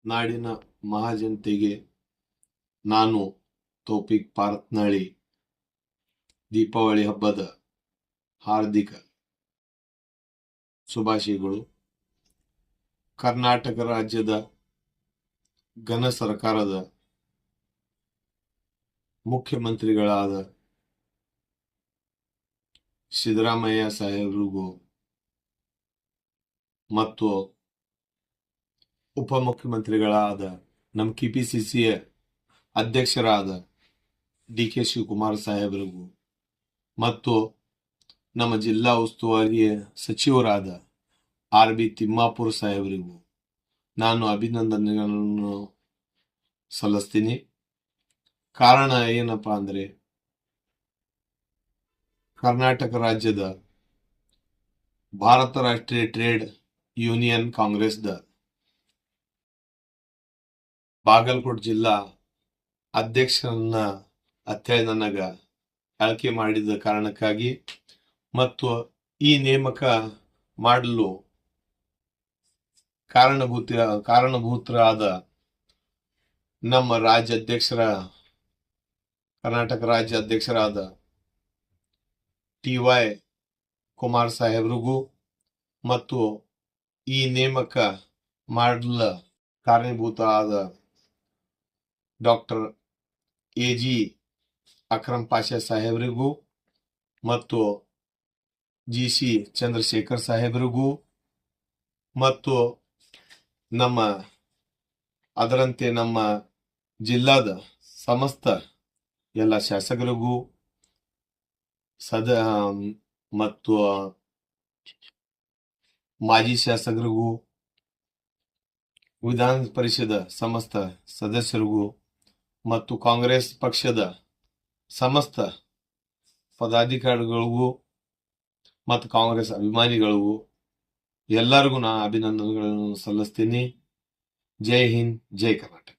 ನಾಡಿನ ಮಹಾಜನತೆಗೆ ನಾನು ತೌಫಿಕ್ ಪಾರತ್ನಳ್ಳಿ ದೀಪಾವಳಿ ಹಬ್ಬದ ಹಾರ್ದಿಕ ಶುಭಾಶಯಗಳು. ಕರ್ನಾಟಕ ರಾಜ್ಯದ ಘನ ಸರ್ಕಾರದ ಮುಖ್ಯಮಂತ್ರಿಗಳಾದ ಸಿದ್ದರಾಮಯ್ಯ ಸಾಹೇಬರಿಗೂ ಮತ್ತು ಉಪಮುಖ್ಯಮಂತ್ರಿಗಳಾದ ನಮ್ಮ ಕೆಪಿಸಿಸಿಯ ಅಧ್ಯಕ್ಷರಾದ ಡಿ.ಕೆ. ಶಿವಕುಮಾರ್ ಸಾಹೇಬರಿಗೂ ಮತ್ತು ನಮ್ಮ ಜಿಲ್ಲಾ ಉಸ್ತುವಾರಿ ಸಚಿವರಾದ ಆರ್.ಬಿ. ತಿಮ್ಮಾಪುರ ಸಾಹೇಬರಿಗೂ ನಾನು ಅಭಿನಂದನೆಗಳನ್ನು ಸಲ್ಲಿಸ್ತೀನಿ. ಕಾರಣ ಏನಪ್ಪಾ ಅಂದ್ರೆ, ಕರ್ನಾಟಕ ರಾಜ್ಯದ ಭಾರತ ರಾಷ್ಟ್ರೀಯ ಟ್ರೇಡ್ ಯೂನಿಯನ್ ಕಾಂಗ್ರೆಸ್ದ ಬಾಗಲಕೋಟೆ ಜಿಲ್ಲಾ ಅಧ್ಯಕ್ಷರನ್ನ ಅಂತೇಳಿ ನನಗ ಆಯ್ಕೆ ಮಾಡಿದ ಕಾರಣಕ್ಕಾಗಿ ಮತ್ತು ಈ ನೇಮಕ ಮಾಡಲು ಕಾರಣಭೂತರಾದ ನಮ್ಮ ಕರ್ನಾಟಕ ರಾಜ್ಯ ಅಧ್ಯಕ್ಷರಾದ ಟಿ.ವೈ. ಕುಮಾರ್ ಸಾಹೇಬ್ರಿಗೂ ಮತ್ತು ಈ ನೇಮಕ ಮಾಡಲ ಕಾರಣೀಭೂತ ಆದ ಡಾಕ್ಟರ್ ಎ.ಜಿ. ಅಕ್ರಮ್ ಪಾಷಾ ಸಾಹೇಬರಿಗೂ ಮತ್ತು ಜಿ.ಸಿ. ಚಂದ್ರಶೇಖರ್ ಸಾಹೇಬರಿಗೂ ಮತ್ತು ಅದರಂತೆ ನಮ್ಮ ಜಿಲ್ಲಾದ ಸಮಸ್ತ ಎಲ್ಲ ಶಾಸಕರಿಗೂ ಮತ್ತು ಮಾಜಿ ಶಾಸಕರಿಗೂ ವಿಧಾನ ಪರಿಷದ ಸಮಸ್ತ ಸದಸ್ಯರಿಗೂ ಮತ್ತು ಕಾಂಗ್ರೆಸ್ ಪಕ್ಷದ ಸಮಸ್ತ ಪದಾಧಿಕಾರಿಗಳಿಗೂ ಮತ್ತು ಕಾಂಗ್ರೆಸ್ ಅಭಿಮಾನಿಗಳಿಗೂ ಎಲ್ಲರಿಗೂ ನಾ ಅಭಿನಂದನೆಗಳನ್ನು ಸಲ್ಲಿಸ್ತೀನಿ. ಜೈ ಹಿಂದ್, ಜೈ ಕರ್ನಾಟಕ.